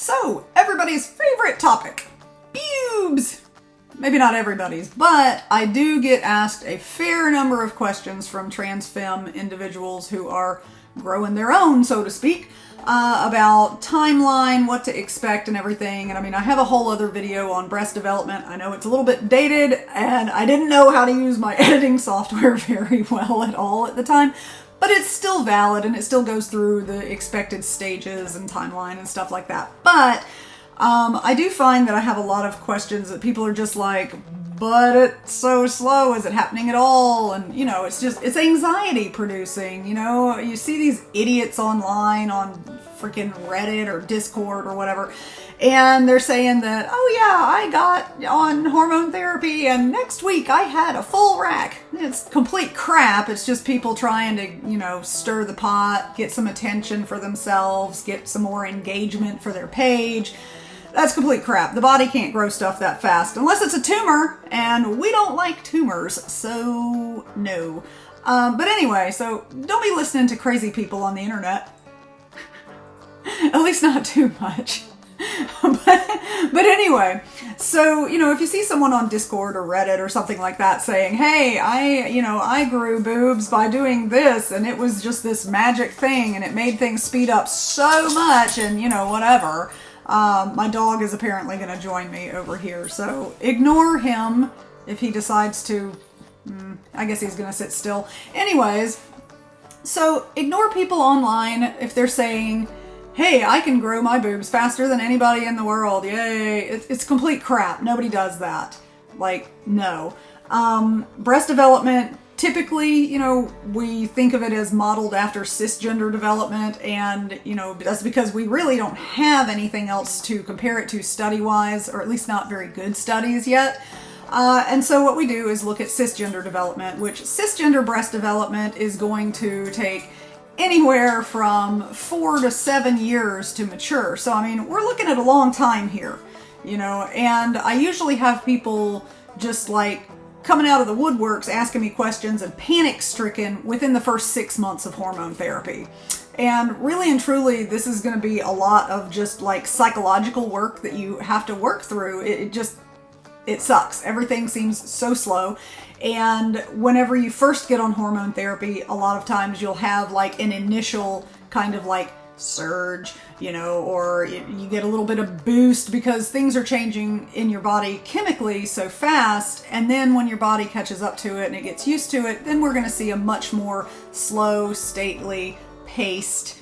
So, everybody's favorite topic, boobs. Maybe not everybody's, but I do get asked a fair number of questions from trans femme individuals who are growing their own, so to speak, about timeline, what to expect and everything. And I mean, I have a whole other video on breast development. I know it's a little bit dated and I didn't know how to use my editing software very well at all at the time, but it's still valid and it still goes through the expected stages and timeline and stuff like that. But I do find that I have a lot of questions that people are just like, but it's so slow. Is it happening at all? And, you know, it's anxiety producing. You know, you see these idiots online on freaking Reddit or Discord or whatever, and they're saying that, oh yeah, I got on hormone therapy and next week I had a full rack. It's complete crap. It's just people trying to, you know, stir the pot, get some attention for themselves, get some more engagement for their page. That's complete crap. The body can't grow stuff that fast unless it's a tumor, and we don't like tumors, so no. But anyway, so don't be listening to crazy people on the internet. At least not too much. But anyway, so, you know, if you see someone on Discord or Reddit or something like that saying, hey, I grew boobs by doing this and it was just this magic thing and it made things speed up so much and, you know, whatever. My dog is apparently going to join me over here, so ignore him if he decides to. I guess he's going to sit still. Anyways, so ignore people online if they're saying, hey, I can grow my boobs faster than anybody in the world. Yay. It's complete crap. Nobody does that. Like, no. Breast development, typically, you know, we think of it as modeled after cisgender development, and, you know, that's because we really don't have anything else to compare it to study-wise, or at least not very good studies yet. And so what we do is look at cisgender development, which cisgender breast development is going to take anywhere from 4 to 7 years to mature. So, I mean, we're looking at a long time here, you know, and I usually have people just like coming out of the woodworks asking me questions and panic-stricken within the first 6 months of hormone therapy. And really and truly, this is going to be a lot of just like psychological work that you have to work through. It sucks. Everything seems so slow. And whenever you first get on hormone therapy, a lot of times you'll have like an initial kind of like surge, you know, or you get a little bit of boost because things are changing in your body chemically so fast. And then when your body catches up to it and it gets used to it, then we're going to see a much more slow, stately, paced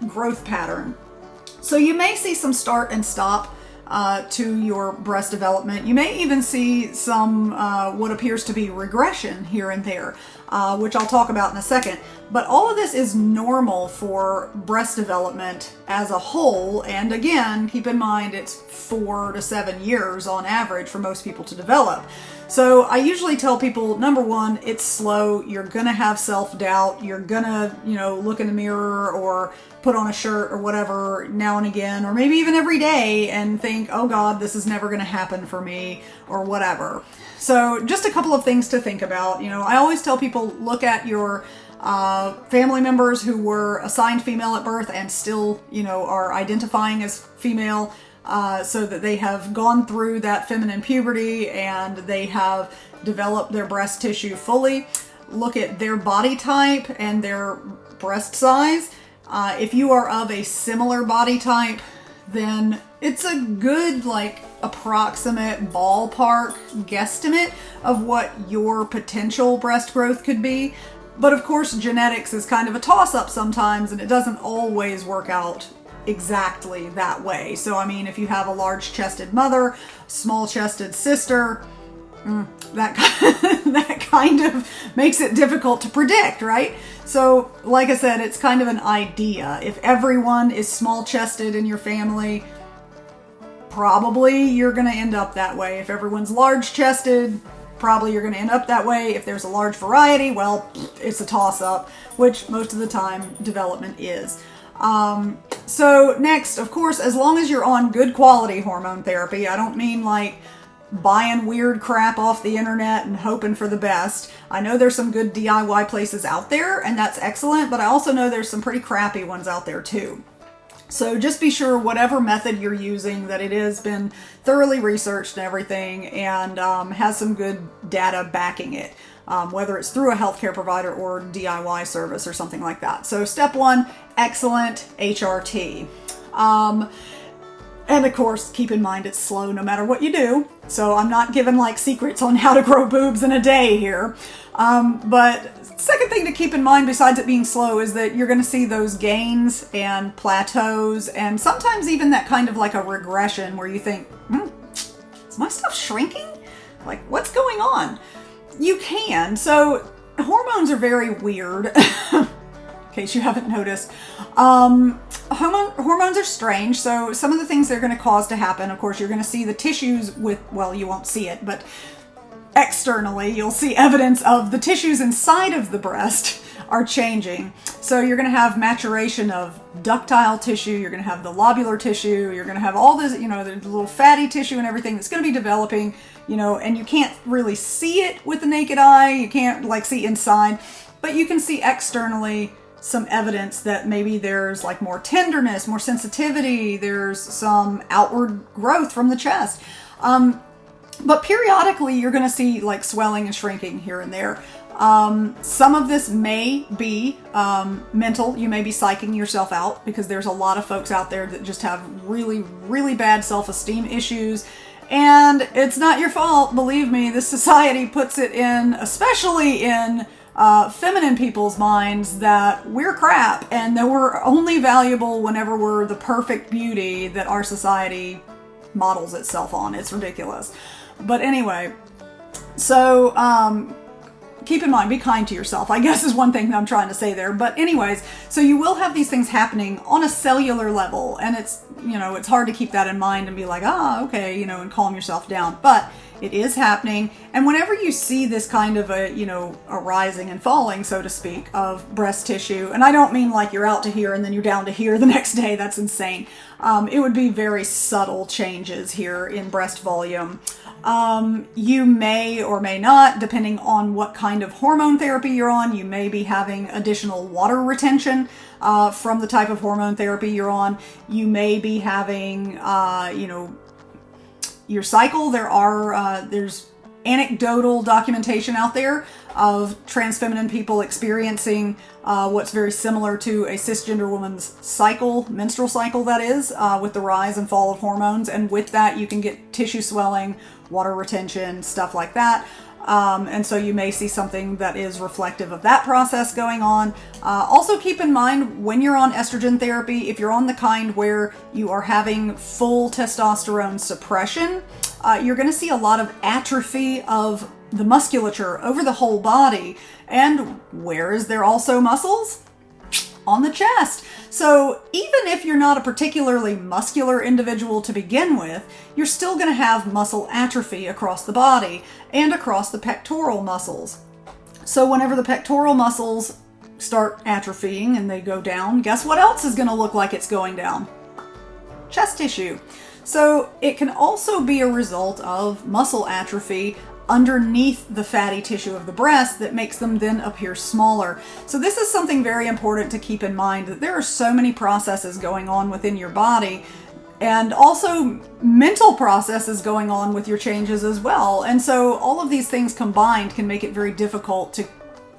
growth pattern. So you may see some start and stop to your breast development. You may even see some what appears to be regression here and there, which I'll talk about in a second. But all of this is normal for breast development as a whole. And again, keep in mind it's 4 to 7 years on average for most people to develop. So I usually tell people, number one, it's slow. You're going to have self-doubt. You're going to, you know, look in the mirror or put on a shirt or whatever now and again, or maybe even every day, and think, oh God, this is never going to happen for me or whatever. So just a couple of things to think about. You know, I always tell people, look at your family members who were assigned female at birth and still, you know, are identifying as female, so that they have gone through that feminine puberty and they have developed their breast tissue fully. Look at their body type and their breast size. If you are of a similar body type, then it's a good, like, approximate ballpark guesstimate of what your potential breast growth could be. But of course, genetics is kind of a toss-up sometimes, and it doesn't always work out exactly that way. So, I mean, if you have a large-chested mother, small-chested sister, that kind of makes it difficult to predict, right? So, like I said, it's kind of an idea. If everyone is small-chested in your family, probably you're going to end up that way. If everyone's large-chested, probably you're going to end up that way. If there's a large variety, well, it's a toss-up, which most of the time development is. So next, of course, as long as you're on good quality hormone therapy, I don't mean like buying weird crap off the internet and hoping for the best. I know there's some good DIY places out there, and that's excellent, but I also know there's some pretty crappy ones out there too. So just be sure whatever method you're using that it has been thoroughly researched and everything, and has some good data backing it, whether it's through a healthcare provider or DIY service or something like that. So step 1, excellent HRT. And of course, keep in mind it's slow no matter what you do. So I'm not giving like secrets on how to grow boobs in a day here. But second thing to keep in mind besides it being slow is that you're going to see those gains and plateaus, and sometimes even that kind of like a regression where you think, is my stuff shrinking? Like, what's going on? You can. So hormones are very weird. In case you haven't noticed. Hormones are strange. So some of the things they're going to cause to happen, of course, you're going to see the tissues with, well, you won't see it, but externally, you'll see evidence of the tissues inside of the breast are changing. So you're going to have maturation of ductile tissue, you're going to have the lobular tissue, you're going to have all this, the little fatty tissue and everything that's going to be developing, and you can't really see it with the naked eye, you can't like see inside, but you can see externally some evidence that maybe there's like more tenderness, more sensitivity, there's some outward growth from the chest. But periodically you're going to see like swelling and shrinking here and there. Some of this may be mental. You may be psyching yourself out because there's a lot of folks out there that just have really, really bad self-esteem issues. And it's not your fault, believe me. This society puts it in, especially in feminine people's minds, that we're crap and that we're only valuable whenever we're the perfect beauty that our society models itself on. It's ridiculous. But anyway, so keep in mind, be kind to yourself, I guess is one thing that I'm trying to say there. But anyways, so you will have these things happening on a cellular level, and it's, it's hard to keep that in mind and be like, okay, and calm yourself down. But it is happening. And whenever you see this kind of a rising and falling, so to speak, of breast tissue, and I don't mean like you're out to here and then you're down to here the next day, that's insane. It would be very subtle changes here in breast volume. You may or may not, depending on what kind of hormone therapy you're on, you may be having additional water retention from the type of hormone therapy you're on. You may be having, your cycle. There's anecdotal documentation out there of trans feminine people experiencing what's very similar to a cisgender woman's cycle, menstrual cycle that is, with the rise and fall of hormones. And with that, you can get tissue swelling, water retention, stuff like that. And so you may see something that is reflective of that process going on. Also keep in mind when you're on estrogen therapy, if you're on the kind where you are having full testosterone suppression, you're going to see a lot of atrophy of the musculature over the whole body. And where is there also muscles? On the chest. So even if you're not a particularly muscular individual to begin with, you're still going to have muscle atrophy across the body and across the pectoral muscles. So whenever the pectoral muscles start atrophying and they go down, guess what else is going to look like it's going down? Chest tissue. So it can also be a result of muscle atrophy underneath the fatty tissue of the breast that makes them then appear smaller. So this is something very important to keep in mind, that there are so many processes going on within your body, and also mental processes going on with your changes as well. And so all of these things combined can make it very difficult to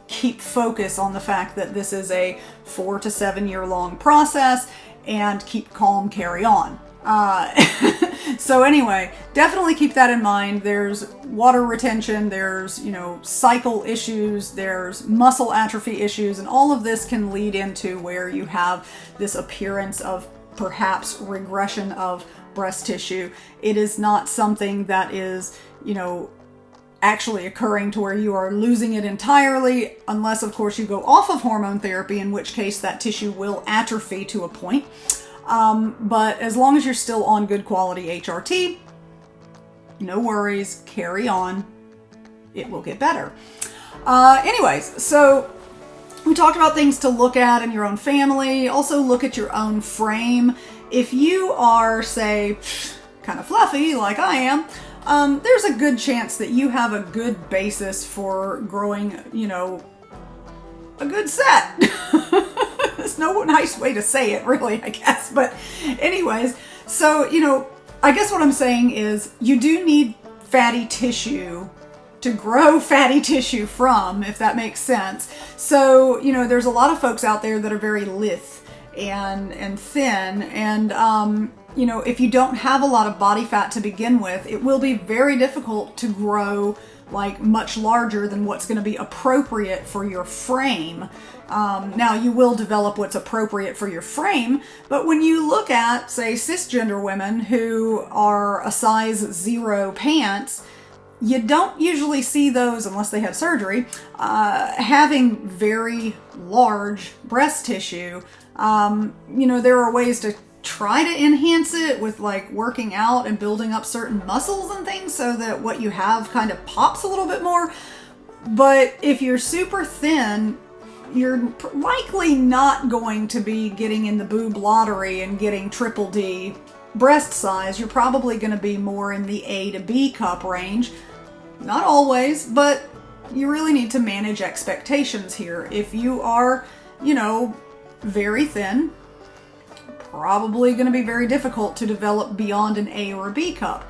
keep focus on the fact that this is a 4 to 7 year long process and keep calm, carry on. So anyway, definitely keep that in mind. There's water retention, there's, cycle issues, there's muscle atrophy issues, and all of this can lead into where you have this appearance of perhaps regression of breast tissue. It is not something that is, actually occurring to where you are losing it entirely, unless of course you go off of hormone therapy, in which case that tissue will atrophy to a point. But as long as you're still on good quality HRT, no worries, carry on. It will get better. Anyways, so we talked about things to look at in your own family. Also look at your own frame. If you are, say, kind of fluffy like I am, there's a good chance that you have a good basis for growing, a good set. There's no nice way to say it, really, I guess. But anyways, so, I guess what I'm saying is you do need fatty tissue to grow fatty tissue from, if that makes sense. So, there's a lot of folks out there that are very lithe and thin, and if you don't have a lot of body fat to begin with, it will be very difficult to grow like much larger than what's going to be appropriate for your frame. Now, you will develop what's appropriate for your frame, but when you look at, say, cisgender women who are a size 0 pants, you don't usually see those, unless they had surgery, having very large breast tissue. There are ways to try to enhance it with like working out and building up certain muscles and things so that what you have kind of pops a little bit more. But if you're super thin, you're likely not going to be getting in the boob lottery and getting triple D breast size. You're probably going to be more in the A to B cup range. Not always, but you really need to manage expectations here. If you are, very thin, probably going to be very difficult to develop beyond an A or a B cup.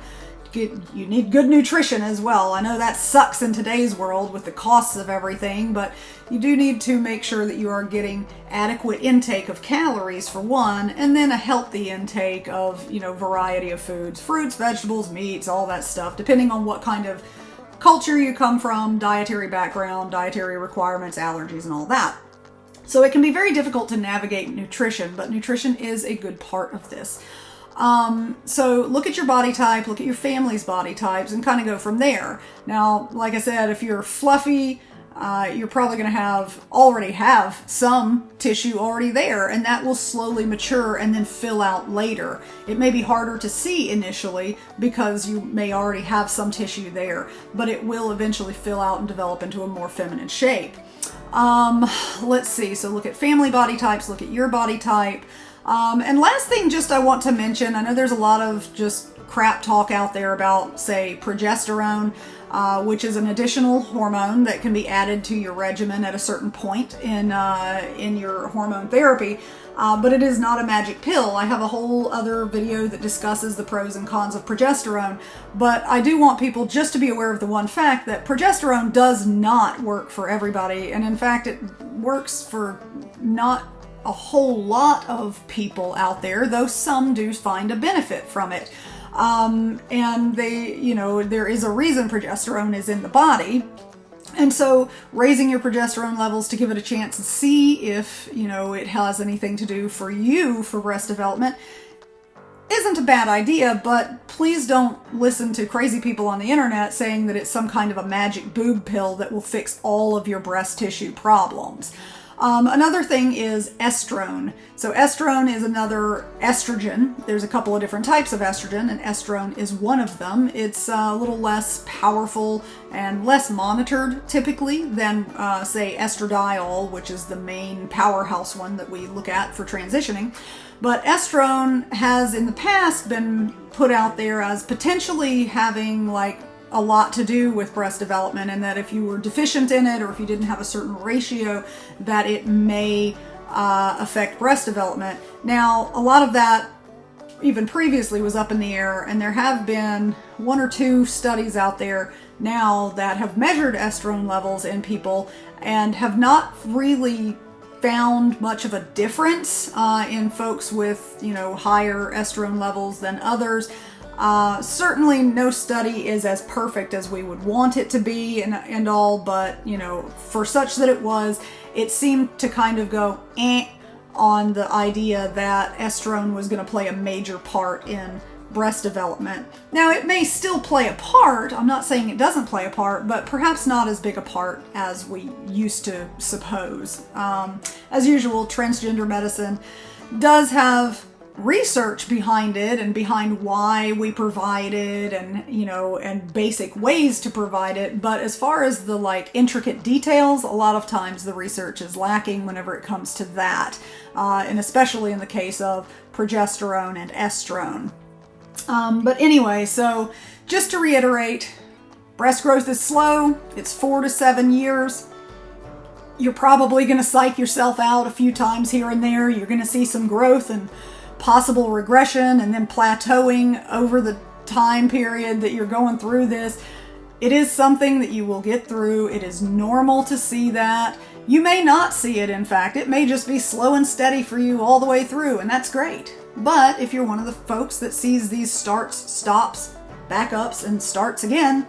You need good nutrition as well. I know that sucks in today's world with the costs of everything, but you do need to make sure that you are getting adequate intake of calories for one, and then a healthy intake of, variety of foods, fruits, vegetables, meats, all that stuff, depending on what kind of culture you come from, dietary background, dietary requirements, allergies, and all that. So it can be very difficult to navigate nutrition, but nutrition is a good part of this. So look at your body type, look at your family's body types, and kind of go from there. Now, like I said, if you're fluffy, you're probably going to already have some tissue already there, and that will slowly mature and then fill out later. It may be harder to see initially because you may already have some tissue there, but it will eventually fill out and develop into a more feminine shape. Let's see. So look at family body types, look at your body type. And last thing just I want to mention, I know there's a lot of just crap talk out there about, say, progesterone, which is an additional hormone that can be added to your regimen at a certain point in your hormone therapy. But it is not a magic pill. I have a whole other video that discusses the pros and cons of progesterone, but I do want people just to be aware of the one fact that progesterone does not work for everybody, and in fact it works for not a whole lot of people out there, though some do find a benefit from it. And there is a reason progesterone is in the body. And so raising your progesterone levels to give it a chance to see if, it has anything to do for you for breast development isn't a bad idea, but please don't listen to crazy people on the internet saying that it's some kind of a magic boob pill that will fix all of your breast tissue problems. Another thing is estrone. So estrone is another estrogen. There's a couple of different types of estrogen, and estrone is one of them. It's a little less powerful and less monitored typically than, say, estradiol, which is the main powerhouse one that we look at for transitioning. But estrone has in the past been put out there as potentially having a lot to do with breast development, and that if you were deficient in it or if you didn't have a certain ratio, that it may affect breast development. Now, a lot of that even previously was up in the air, and there have been 1 or 2 studies out there now that have measured estrone levels in people and have not really found much of a difference in folks with, higher estrone levels than others. Certainly no study is as perfect as we would want it to be and all, but, for such that it seemed to kind of go on the idea that estrone was going to play a major part in breast development. Now, it may still play a part. I'm not saying it doesn't play a part, but perhaps not as big a part as we used to suppose. As usual, transgender medicine does have research behind it and behind why we provide it and, and basic ways to provide it. But as far as the intricate details, a lot of times the research is lacking whenever it comes to that. And especially in the case of progesterone and estrone. But anyway, so just to reiterate, breast growth is slow. It's 4 to 7 years. You're probably going to psych yourself out a few times here and there. You're going to see some growth and possible regression and then plateauing over the time period that you're going through this. It is something that you will get through. It is normal to see that. You may not see it, in fact. It may just be slow and steady for you all the way through, and that's great. But if you're one of the folks that sees these starts, stops, backups, and starts again,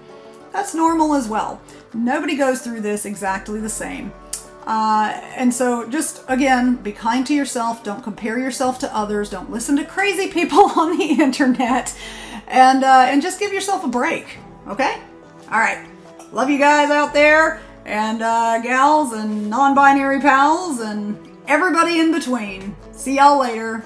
that's normal as well. Nobody goes through this exactly the same. And so just, again, be kind to yourself. Don't compare yourself to others. Don't listen to crazy people on the internet. And just give yourself a break, okay? All right. Love you guys out there, and gals and non-binary pals and everybody in between. See y'all later.